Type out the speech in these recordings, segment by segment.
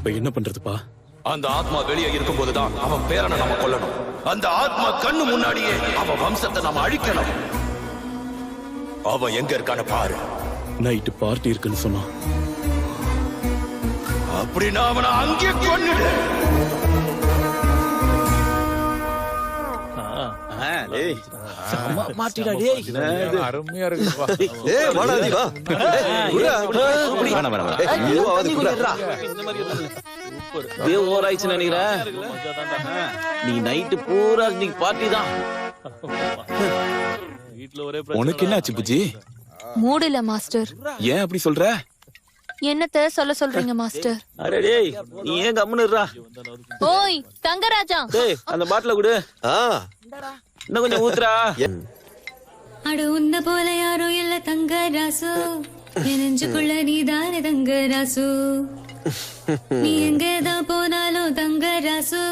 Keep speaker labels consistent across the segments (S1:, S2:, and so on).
S1: இப்ப என்ன பண்றதுப்பா?
S2: அந்த ஆத்மா வெளியே இருக்கும் போதுதான் அவன் பேரனை நாம கொல்லணும். அந்த ஆத்மா கண்ணு முன்னாடியே அவன் வம்சத்தை நாம அழிக்கணும். அவன் எங்க இருக்கான்னு பாரு.
S1: நைட்டு பார்ட்டி இருக்குன்னு சொன்னான்.
S2: அப்படின்னா அவனை அங்கே கொன்னுடு.
S3: மாட்டிடா டேய்.
S4: அருமையா இருக்குப்பா.
S5: ஏய் வாடா நீ வா.
S3: ஓவர் ஆயிடுச்சு நினைக்கிறேன். நீ நைட்டு பூரா நீ பார்ட்டி தான்.
S1: உனக்கு என்ன ஆச்சு புஜி?
S6: மூடு இல்ல மாஸ்டர்.
S1: ஏன் அப்படி சொல்ற?
S6: என்னத்த சொல்ல சொல்றீங்க மாஸ்டர்?
S3: அடே டேய், நீ ஏன் கம்முன்னு இருடா?
S6: ஓய் தங்கராஜா,
S3: டேய் அந்த பாட்டில குடு. இன்னும் கொஞ்சம் ஊத்துறா.
S7: அட உன்ன போல யாரும் இல்ல தங்கராசு, என் நெஞ்சுக்குள்ள நீதானே தங்கராசு. நீ எங்கதான் போனாலும் தங்கராசு,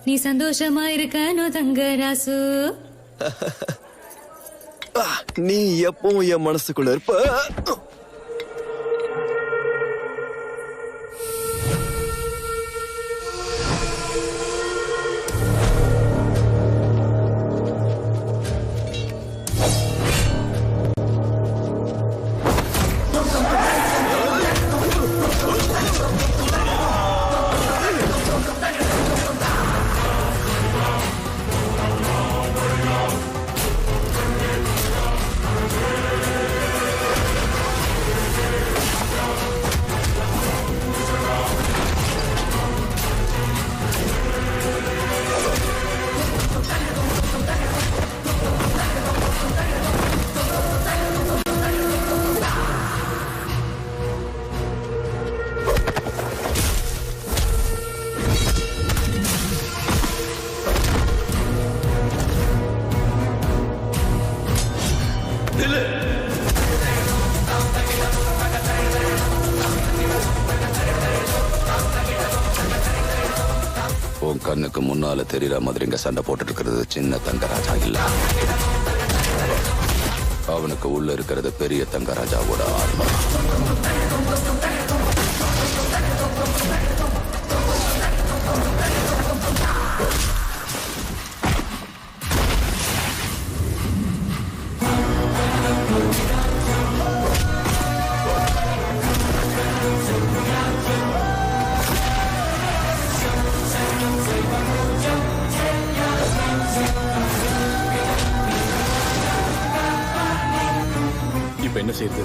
S7: நீ சந்தோஷமா இருக்கணும் தங்கராசு.
S5: நீ எப்பவும் என் மனசுக்குள்ள இருப்ப.
S2: உன் கண்ணுக்கு முன்னால தெரியற மாதிரி இங்க சண்டை போட்டுட்டு இருக்கிறது சின்ன தங்கராஜா இல்ல. அவனுக்கு உள்ள இருக்கிறது பெரிய தங்கராஜாவோட ஆத்மா.
S1: இப்ப என்ன செய்யுது?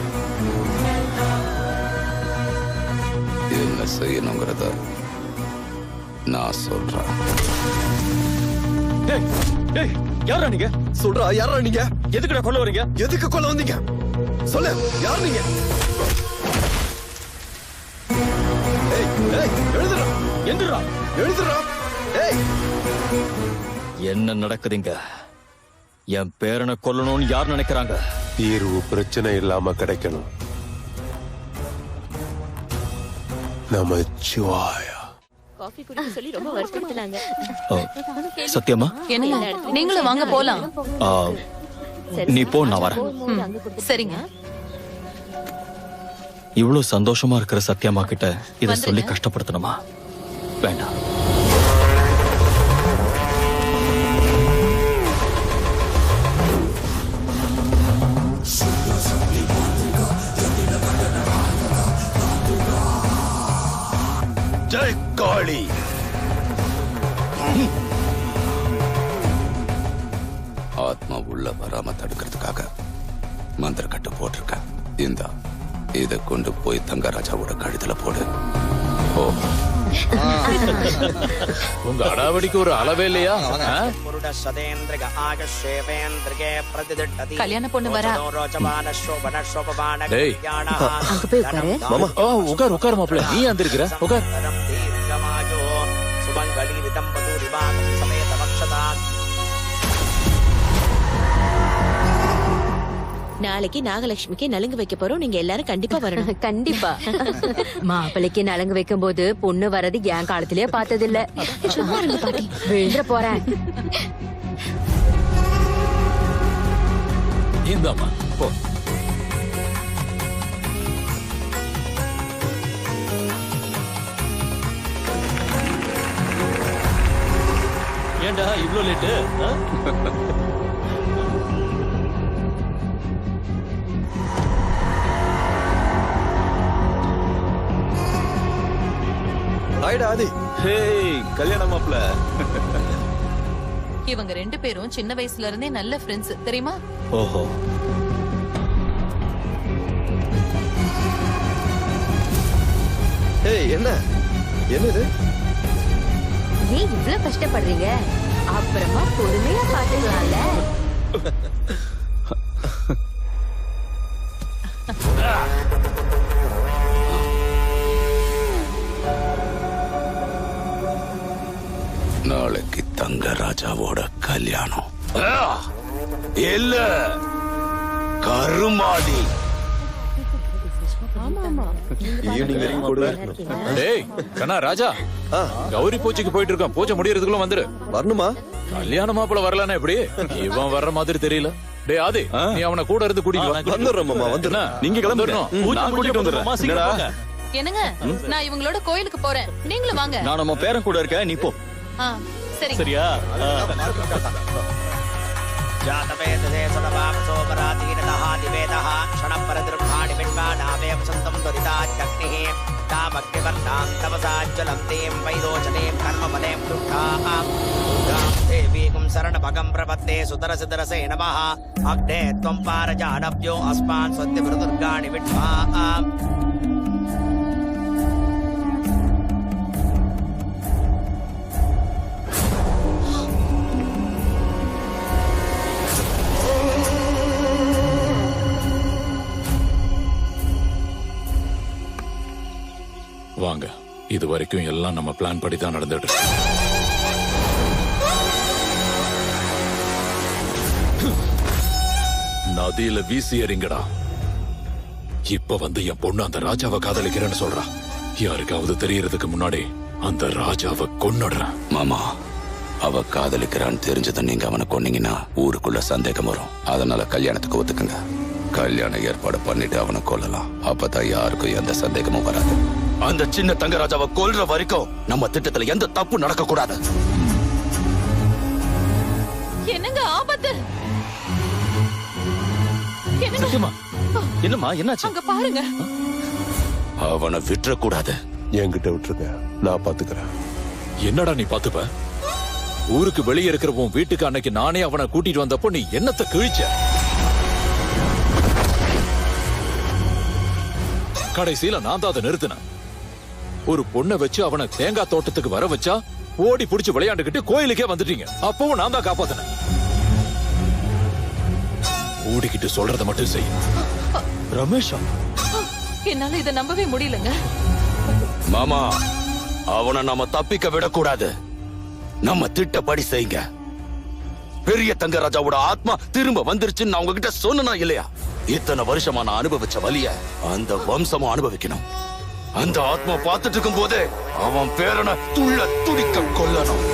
S2: என்ன செய்யணுங்கிறத நான் சொல்றேன்.
S3: யாரா நீங்க?
S5: சொல்றா யாரா நீங்க?
S3: எதுக்குடா கொல்ல வரீங்க?
S5: எதுக்கு கொல்ல வந்தீங்க? சொல்லு யார் நீங்க? ஏய் ஏய் எழுதுடா.
S3: எந்திரா.
S5: எழுதுடா. ஏய்
S3: என்ன நடக்குதுங்க? என் பேரனை கொல்லணும்னு யார் நினைக்கிறாங்க?
S4: தீர்வு பிரச்சனை இல்லாம கிடைக்கணும். நமச்சிவாயா.
S8: காஃபி குடிக்க சொல்லி ரொம்ப வருத்தப்படுறாங்க.
S3: சத்தியமா
S6: என்னங்க நீங்களும் வாங்க போலாம்.
S3: நீ போ, நான் வரேன்.
S6: சரிங்க.
S3: இவ்வளவு சந்தோஷமா இருக்கிற சத்யமா கிட்ட இத சொல்லி கஷ்டப்படுத்தணுமா? வேண்டாம்.
S2: ஜெய் காளி. ஆத்மா உள்ள வராம தடுக்கிறதுக்காக மந்திர கட்டு போட்டிருக்க. இந்தா இதை கொண்டு போய் தங்கராஜாவோட கழுத்துல போடு. ஓ,
S4: உங்க அடாவடிக்கு ஒரு அளவே இல்லையா?
S6: கல்யாண பொண்ணு வரா.
S4: டேய்
S8: அங்க போய் உட்காரு.
S5: மாமா
S4: உட்கார் உட்கார் மாப்பிள்ள. நீ வந்திருக்கிற உட்கார்.
S8: நாளைக்கு நாகலட்சுமிக்கு நலுங்கு வைக்க போறோம். நீங்க எல்லாரும் கண்டிப்பா வரணும்.
S9: கண்டிப்பா. மாப்பிளைக்கு நலங்கு வைக்கும் போது பொண்ணு வரது என் காலத்திலே பார்த்தது இல்ல. விழுந்துற போறேன்.
S4: இந்தாமா போ.
S3: ஏன்டா இவ்ளோ லேட்டு?
S5: ஹாய்டா ஆதி.
S1: ஹேய் கல்யாண மாப்பிள.
S6: இவங்க 2 பேரும் சின்ன வயசுல இருந்தே நல்ல ஃப்ரெண்ட்ஸ் தெரியுமா?
S1: ஓஹோ.
S5: ஏய் என்ன என்னது?
S9: ஏன் இவ்ளோ கஷ்டப்படுறீங்க? அப்புறமா பொறுமையா பாத்துக்கலாம்ல.
S2: நாளைக்கு தங்கராஜாவோட கல்யாணம். இல்ல கருமாதி.
S5: ஈவினிங் வரைக்கும் கூட
S4: டேய் கண்ணா ராஜா, கௌரி பூஜைக்கு போயிட்டு இருக்கான். பூஜை முடியறதுக்குள்ள வந்துரு.
S5: வரணுமா?
S4: கல்யாண மாப்பிள வரலன்னா எப்படி? இவன் வர்ற மாதிரி தெரியல. டேய் ஆதி, நீ அவனை கூட இருந்து கூட்டிட்டு வா.
S5: வந்துடுறோம் மாமா, வந்துடுறேன்.
S1: நீங்க கிளம்புறோம். நான் கூட்டிட்டு வந்துடுறேன். என்னடா?
S6: என்னங்க நான் இவங்களோட கோயிலுக்கு போறேன், நீங்களும் வாங்க.
S1: நான் நம்ம பேரன் கூட இருக்கேன், நீ போ.
S6: சரி
S3: சரியா?
S10: जातवेदसे सुनवापसोपराधीनतः दिवेदः क्षणपरदृक्षाणि बिण्बानावे वसन्तं दुरिताज्जग्निः तामग्निवर्णां तपसाज्ज्वलं तीं वैरोचनीं कर्मफलें दुःखाम् देवीकुं शरणभगं प्रपत्ते सुतरसितरसे नमः अग्ने त्वं पारजानव्यो अस्मान् सत्यवृदुर्गाणि विद्वा
S4: வாங்க. இது வரைக்கும் எல்லாம் நம்ம பிளான் படி தான் நடந்துட்டு இருக்கு. நதியில வீசி எறிங்கடா. இப்ப வந்து என் பொண்ணு அந்த ராஜாவை காதலிக்கிறேன்னு சொல்றா. யாருக்காவது தெரியறதுக்கு முன்னாடி அந்த ராஜாவை கொன்னுடுறேன்.
S2: மாமா, அவ காதலிக்கிறான்னு தெரிஞ்சதை நீங்க அவனை கொன்னீங்கன்னா ஊருக்குள்ள சந்தேகம் வரும். அதனால கல்யாணத்துக்கு ஒத்துக்குங்க. கல்யாண ஏற்பாடு பண்ணிட்டு அவனை கொல்லலாம். அப்பதான் யாருக்கும் எந்த சந்தேகமும் வராது. அந்த சின்ன தங்கராஜாவை கொல்ற வரைக்கும் நம்ம திட்டத்துல எந்த தப்பு நடக்க கூடாது.
S6: என்னங்க ஆபத்து?
S1: சத்தியமா? என்னம்மா என்னாச்சு?
S6: அங்க பாருங்க.
S2: அவனை விட்டுற கூடாது.
S4: என்கிட்ட விட்டுருங்க, நான் பாத்துக்கிறேன். என்னடா நீ பாத்துப்ப? ஊருக்கு வெளியே இருக்கிற உன் வீட்டுக்கு அன்னைக்கு நானே அவனை கூட்டிட்டு வந்தப்போ நீ என்னத்தை கிழிச்ச? கடைசியில நான் தான் அதை நிறுத்தினேன். ஒரு பொண்ணை வச்சு அவனை தேங்காய் தோட்டத்துக்கு வர வச்சா ஓடி புடிச்சு விளையாண்டுகிட்டு கோயிலுக்கே வந்துட்டீங்க. அப்பவும் நான் தான் காப்பாத்தினேன். ஓடிக்கிட்டு சொல்றத மட்டும் செய்.
S1: ரமேஷா?
S6: என்னால இதை நம்பவே முடியலங்க.
S2: மாமா, அவனை நாம தப்பிக்க விடக்கூடாது. நம்ம திட்டப்படி செய்யுங்க. பெரிய தங்கராஜாவோட ஆத்மா திரும்ப வந்துருச்சுன்னு நான் உங்ககிட்ட சொன்னா இல்லையா? இத்தனை வருஷமா நான் அனுபவிச்ச வலிய அந்த வம்சமும் அனுபவிக்கணும். அந்த ஆத்மா பார்த்துட்டு இருக்கும் போதே அவன் பேரனை துள்ள துடிக்க கொல்லணும்.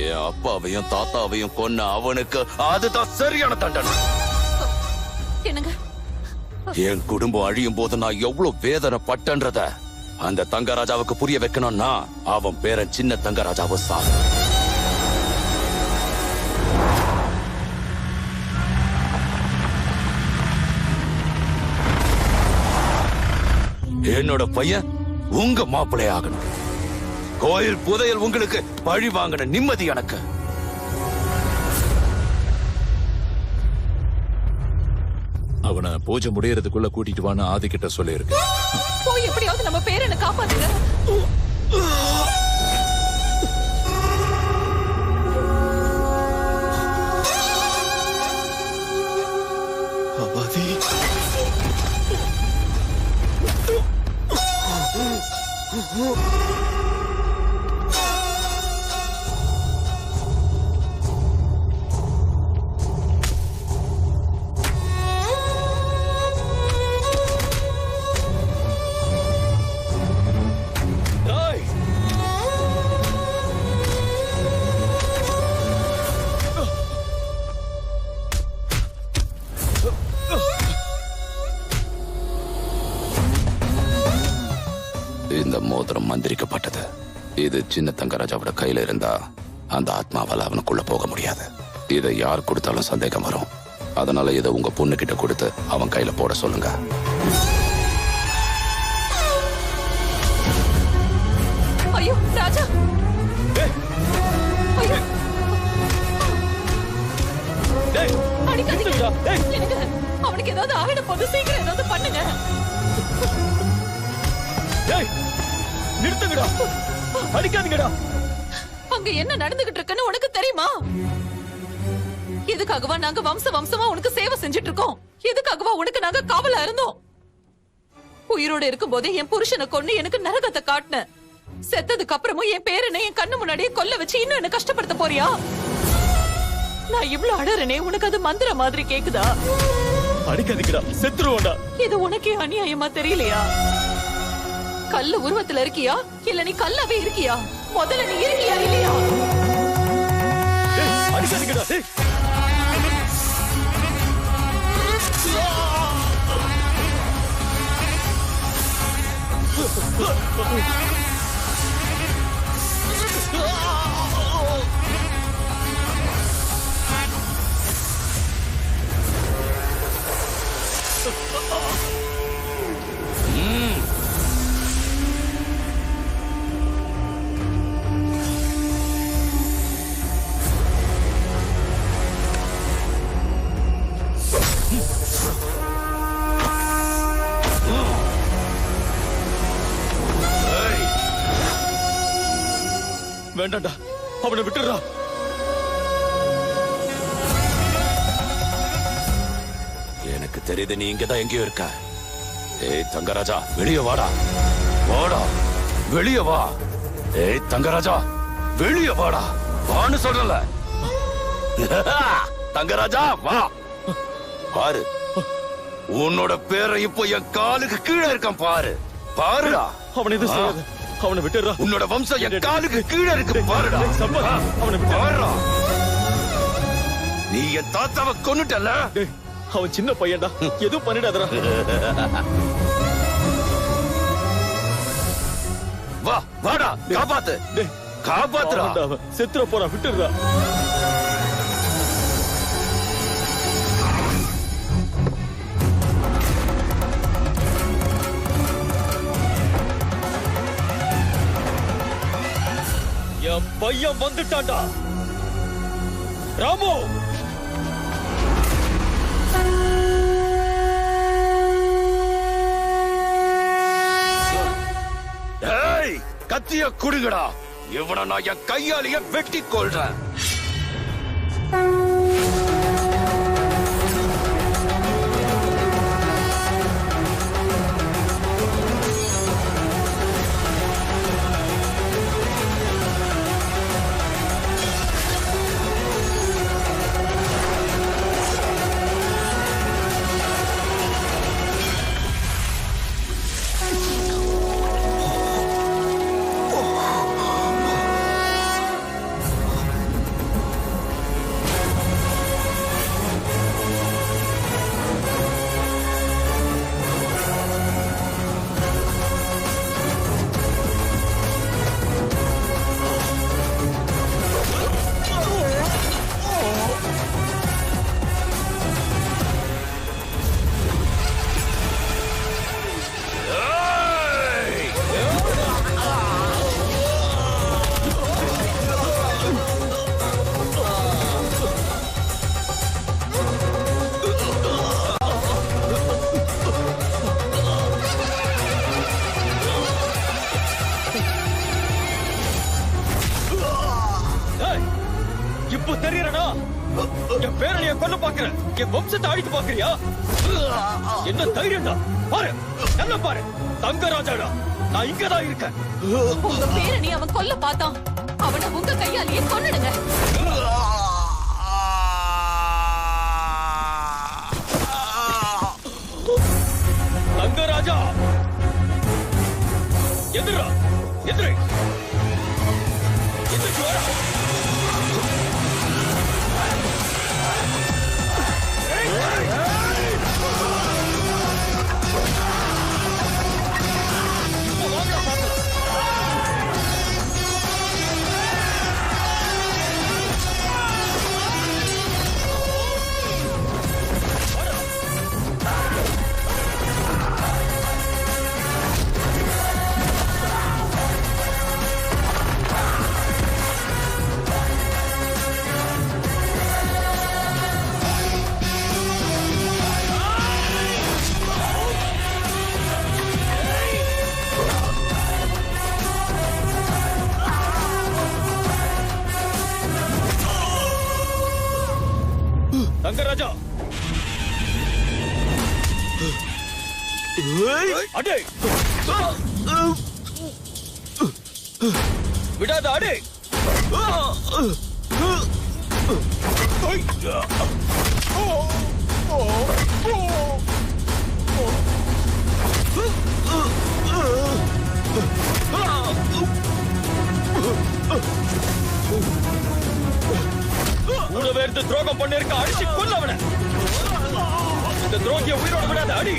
S2: என் அப்பாவையும் தாத்தாவையும் கொன்ன அவனுக்கு அதுதான் சரியான தண்டனை.
S6: என்னங்க?
S2: என் குடும்பம் அழியும் போது நான் எவ்வளவு வேதனை பட்டன்றத அந்த தங்கராஜாவுக்கு புரிய வைக்கணும்னா அவன் பேரன் சின்ன தங்கராஜாவை சாவு. என்னோட பையன் உங்க மாப்பிள்ளை ஆகணும். கோயில் புதையல் உங்களுக்கு பழி வாங்கின நிம்மதி எனக்கு.
S4: அவனை பூஜை முடியறதுக்குள்ள கூட்டிட்டு வான்னு ஆதி கிட்ட சொல்லியிருக்கு.
S6: போய் எப்படியாவது நம்ம பேரனை காப்பாத்துங்க.
S5: அபாதி.
S2: இந்த மோதிரம் மந்திரிக்கப்பட்டது. இது சின்ன தங்கராஜாவோட கையில இருந்தா அந்த ஆத்மாவால அவனுக்குள்ள போக முடியாது. இதை யார் கொடுத்தாலும் சந்தேகம் வரும். அதனால இதை உங்க பொண்ணு கிட்ட கொடுத்து அவன் கையில போட சொல்லுங்க.
S6: ஐயோ ராஜா, அவனுக்கு ஏதாவது ஆகிட போது சீக்கிரம் ஏதாவது பண்ணுங்க.
S1: நிறுத்துங்கடா, அடிக்காதீங்கடா.
S6: அங்க என்ன நடந்துகிட்டு இருக்குன்னு உனக்கு தெரியுமா? எதுக்காகவா நாங்க வம்சமா உனக்கு சேவை செஞ்சுட்டு இருக்கோம்? எதுக்காகவா உனக்கு நாங்க காவலா இருந்தோம்? உயிரோட இருக்கும் போதே என் புருஷனை கொன்னு எனக்கு நரகத்தை காட்டின. செத்ததுக்கு அப்புறமும் என் பேரனை என் கண்ணு முன்னாடியே கொல்ல வச்சு இன்னும் என்ன கஷ்டப்படுத்த போறியா? நான் இவ்வளவு அடறனே, உனக்கு அது மந்திர மாதிரி கேக்குதா?
S1: அடிக்காதீங்கடா, செத்துருவோம்டா.
S6: இது உனக்கே அநியாயமா தெரியலையா? கல்லு உருவத்துல இருக்கியா இல்ல நீ கல்லாவே இருக்கியா? முதல்ல நீ இருக்கியா இல்லையா?
S1: அடிக்காதீங்கடா. வேண்டாம்டா, அவனை விட்டுறா.
S2: எனக்கு தெரியுது நீ இங்கதான் எங்கேயோ இருக்க. ஏய் தங்கராஜா, வெளியே வாடா. வாடா, வெளியே வா. ஏய் தங்கராஜா, வெளியே வாடா. வான்னு சொல்றல. தங்கராஜா வா. பாரு, உன்னோட பேரை இப்போ என் காலுக்கு கீழே இருக்கான் பாரு. பாருடா.
S1: அவனை எதுவும் செய்யாத, அவனை விட்டுறா.
S2: உன்னோட வம்சம் என் காலுக்கு கீழே இருக்கு பாருடா.
S1: அவனை விட்டுறா.
S2: நீ என் தாத்தாவை கொன்னுட்டல.
S1: அவன் சின்ன பையன்டா, எதுவும் பண்ணிடாதடா.
S2: வா வாடா, காப்பாத்து. காப்பாத்துடா.
S1: செத்துற போறா, விட்டுறா. என் பையன் வந்துட்டான்டா. ராமு,
S2: கத்திய குடுங்கடா. இவனை நான் என் கையாலேயே வெட்டி கொள்றேன்.
S1: இப்போ தெரியறனா? என் பேரனைய கொல்ல பாக்குறேன், என் வம்சத்தை அழிக்க பாக்குறியா? என்ன தைரியம்டா? பாரு, என்ன பாரு, தங்கராஜாடா, நான் இங்கதான் இருக்கேன்.
S6: உங்க பேரனை அவன் கொல்ல பார்த்தான், அவனை உங்க கையாலேயே கொன்னுடுங்க.
S1: தங்கராஜா, எதிரா, எதிரே, எதிர்க்கு வாடா. அடே விடாத அடே கூடவே இருந்து துரோகம் பண்ணிருக்க அடிச்சு கொல்லவன இந்த துரோகிய உயிரோட விடாத அடி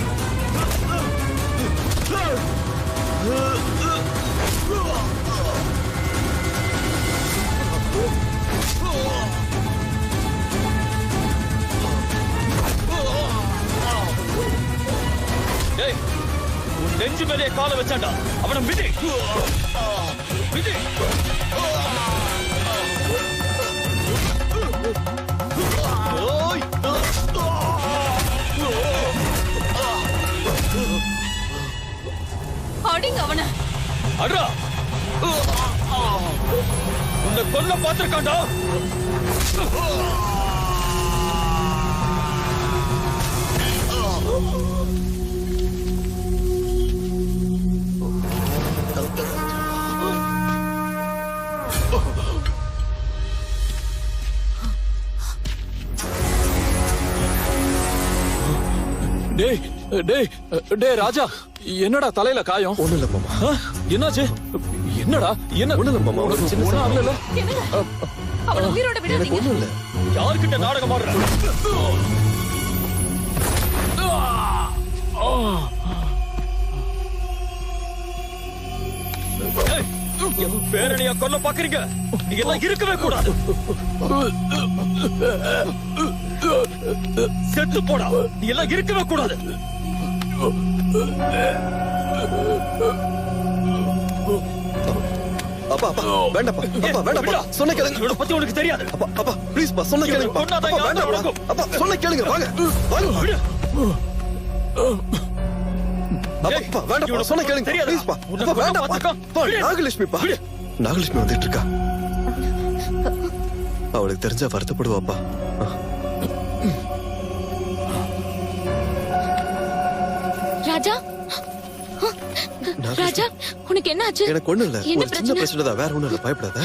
S1: உன் நெஞ்சு மேலே கால வச்சாண்டா அவனை மிதி மிதி
S6: அடிங்க அவன
S1: அடா உன்னை கொல்ல பார்த்திருக்காண்டா
S4: டேய் டேய் டேய் ராஜா, என்னடா தலையில காயம்?
S5: ஒண்ணு இல்ல மாமா.
S4: என்னாச்சு? என்னடா என்ன?
S5: ஒண்ணு இல்ல மாமா. ஒரு சின்ன
S4: ஒண்ணும் ஆகல.
S6: என்னங்க அவன உயிரோட
S5: எனக்கு
S6: விடாதீங்க
S5: ஒண்ணும் இல்ல.
S1: யார்கிட்ட நாடகம் ஆடுற என் பேரணியா கொல்ல பாக்குறீங்க? நீங்க எல்லாம் இருக்கவே கூடாது. செத்து போடா. நீ எல்லாம் இருக்கவே கூடாது.
S5: அப்பா அப்பா வேண்டாப்பா. அப்பா வேண்டாப்பா. சொன்ன கேளுங்க.
S1: இவனை பத்தி உனக்கு தெரியாது.
S5: அப்பா அப்பா ப்ளீஸ் பா சொன்ன கேளுங்க.
S1: கொன்னாதான்
S5: அப்பா
S1: யாரும்
S5: வேண்டாப்பா.
S1: நடக்கும்.
S5: அப்பா சொன்ன கேளுங்க. வாங்க வாங்க.
S1: விடு.
S5: அப்பா வேண்டாப்பா. சொன்ன கேளுங்க.
S1: தெரியாதா?
S5: ப்ளீஸ் பா.
S1: உன்னை
S5: அப்பா
S1: கொல்ல
S5: வேண்டாப்பா.
S1: பார்த்திருக்கான்.
S5: பா
S1: விடு.
S5: நாகலட்சுமி பா.
S1: விடு.
S5: நாகலட்சுமி வந்துட்டு இருக்கா. அவளுக்கு தெரிஞ்சா வருத்தப்படுவாப்பா.
S8: ராஜா ராஜா, உனக்கு என்ன ஆச்சு?
S5: எனக்கு ஒண்ணு இல்ல.
S8: என்ன
S5: ஒரு சின்ன பிரச்சனை தான். வேற ஒண்ணும் இல்ல. பயப்படாத.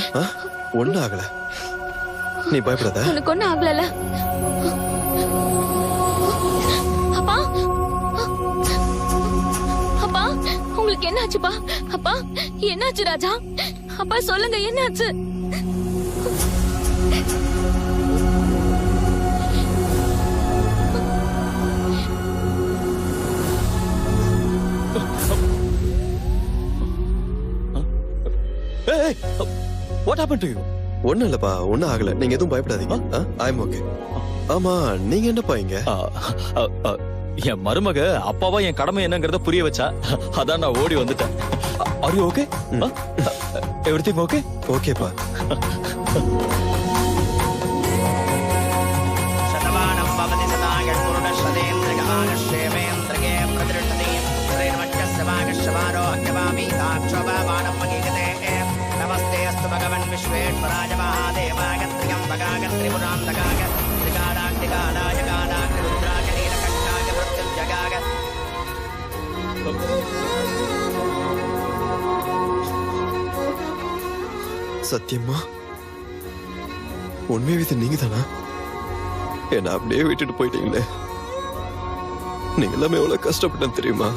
S5: ஒண்ணும் ஆகல. நீ பயப்படாத.
S8: உனக்கு ஒண்ணும் ஆகல. அப்பா அப்பா, உங்களுக்கு என்ன ஆச்சுப்பா? அப்பா என்னாச்சு ராஜா? அப்பா சொல்லுங்க, என்னாச்சு?
S1: Hey, what happened to you?
S5: ஒண்ணும் இல்லப்பா. ஒண்ணும் ஆகல. நீங்க எதுவும் பயப்படாதீங்க. ஐ அம் ஓகே. ஆமா, நீங்க என்னப்பா இங்க?
S1: என் மருமக அப்பாவா என் கடமை என்னங்கறத புரிய வச்சா, அதான் நான் ஓடி வந்துட்டேன். Are you okay? Everything okay?
S5: ஓகேப்பா.
S10: शतमानं भवति सदाय पूर्णशतेन्द्रियमानश्येवेन्द्रिये प्रतिष्ठति श्रीर्मज्जस्य वागश्यवारोह्यवामि ताक्षोभावानं मगीगते नमस्ते अस्तु भगवन् विश्वेश्वराय महादेवाय त्र्यम्बकाय त्रिपुरान्तकाय त्रिकालाग्निकालाय कालाग्निरुद्राय नीलकण्ठाय मृत्युञ्जयाय
S5: சத்தியமா உண்மையை இது நீங்க தானா? என்ன அப்படியே விட்டுட்டு போயிட்டீங்களே. நீங்க எல்லாமே எவ்வளவு கஷ்டப்பட்டேன் தெரியுமா?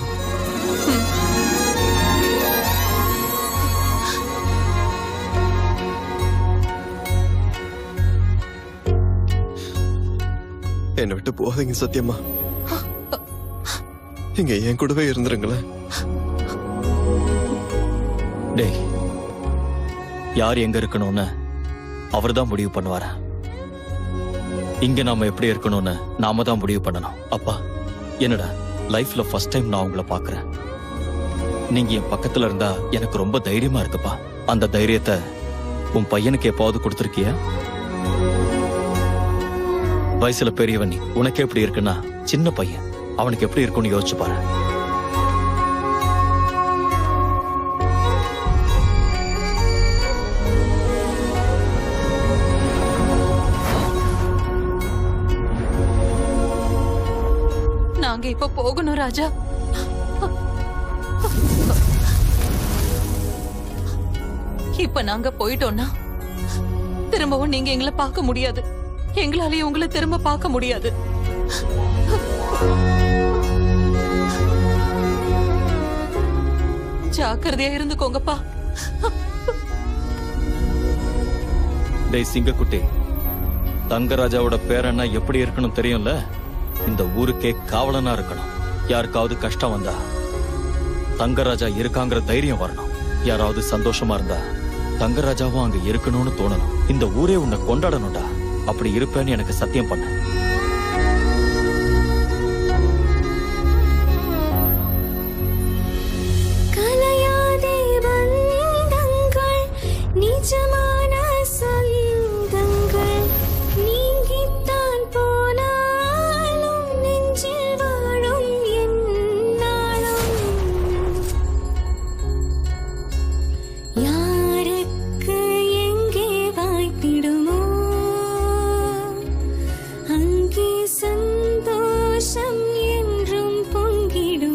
S5: என்னை விட்டு போகாதீங்க சத்தியமா. இங்க என் கூடவே இருந்துருங்களேன்.
S1: டேய், யார் எங்க இருக்கணும்னு அவர்தான் முடிவு பண்ணுவாரு. இங்க நாம எப்படி இருக்கணும்னு நாம தான் முடிவு பண்ணணும். அப்பா, என்னடா லைஃப்ல ஃபர்ஸ்ட் டைம் நான் உங்களை பாக்குறேன். நீங்க என் பக்கத்துல இருந்தா எனக்கு ரொம்ப தைரியமா இருக்குப்பா. அந்த தைரியத்தை உன் பையனுக்கு எப்பாவது கொடுத்திருக்கியா? வயசுல பெரியவன் நீ, உனக்கு எப்படி இருக்குன்னா சின்ன பையன் அவனுக்கு எப்படி இருக்கும்னு யோசிச்சு பாரு.
S6: நாங்க இப்ப போகணும் ராஜா. இப்ப நாங்க போயிட்டோம்னா திரும்பவும் நீங்க எங்களை பார்க்க முடியாது. எங்களாலேயே உங்களை திரும்ப பார்க்க முடியாது. ஜாக்கிரதையா இருந்துக்கோங்கப்பா.
S1: டேய் சிங்கக்குட்டி, தங்கராஜாவோட பேரன்னா எப்படி இருக்கணும் தெரியும்ல? இந்த ஊருக்கே காவலனா இருக்கணும். யாருக்காவது கஷ்டம் வந்தா தங்கராஜா இருக்காங்கிற தைரியம் வரணும். யாராவது சந்தோஷமா இருந்தா தங்கராஜாவும் அங்க இருக்கணும்னு தோணணும். இந்த ஊரே உன்னை கொண்டாடணும்டா. அப்படி இருப்பேன்னு எனக்கு சத்தியம் பண்ண.